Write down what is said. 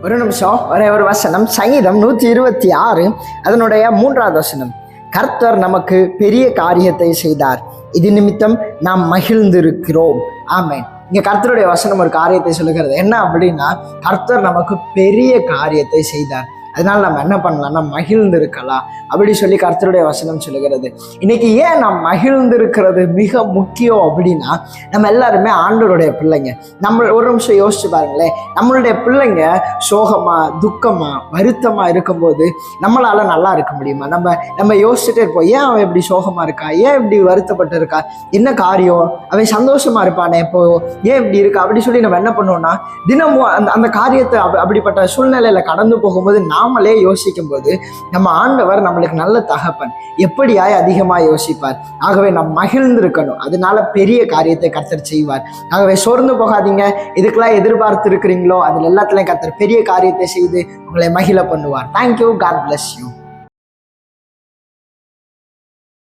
ஒரு நிமிஷம், ஒரே ஒரு வசனம். சங்கீதம் 126 அதனுடைய 3வது வசனம். கர்த்தர் நமக்கு பெரிய காரியத்தை செய்தார், இது நிமித்தம் நாம் மகிழ்ந்திருக்கிறோம். ஆமென். இங்க கர்த்தருடைய வசனம் ஒரு காரியத்தை சொல்லுகிறது. என்ன அப்படின்னா, கர்த்தர் நமக்கு பெரிய காரியத்தை செய்தார், அதனால நம்ம என்ன பண்ணலாம்னா மகிழ்ந்து இருக்கலாம் அப்படி சொல்லி கர்த்தருடைய வசனம் சொல்லுகிறது. இன்னைக்கு ஏன் நாம் மகிழ்ந்து இருக்கிறது மிக முக்கியம் அப்படின்னா, நம்ம எல்லாருமே ஆண்டவருடைய பிள்ளைங்க. நம்ம ஒரு நிமிஷம் யோசிச்சு பாருங்களேன், நம்மளுடைய பிள்ளைங்க சோகமா துக்கமா வருத்தமா இருக்கும்போது நம்மளால நல்லா இருக்க முடியுமா? நம்ம யோசிச்சுட்டே இருப்போம், ஏன் அவன் இப்படி சோகமா இருக்கா, ஏன் இப்படி வருத்தப்பட்டு இருக்கா, என்ன காரியம், அவன் சந்தோஷமா இருப்பானே இப்போ ஏன் இப்படி இருக்கா அப்படி சொல்லி நம்ம என்ன பண்ணுவோம்னா தினமும் அந்த காரியத்தை அப்படிப்பட்ட சூழ்நிலையில கடந்து போகும்போது நாமளே யோசிக்கும் போது நம்ம ஆண்டவர் நம்மளுக்கு நல்ல தகப்பன், எப்படியாய் அதிகமாக யோசிப்பார். ஆகவே நாம் மகிழ்ந்து இருக்கணும், அதனால பெரிய காரியத்தை கர்த்தர் செய்வார். ஆகவே சோர்ந்து போகாதீங்க. இதுக்கெல்லாம் எதிர்பார்த்து இருக்கிறீங்களோ அதில் எல்லாத்துலையும் கர்த்தர் பெரிய காரியத்தை செய்து உங்களை மகிழ பண்ணுவார். தேங்க்யூ. God bless you.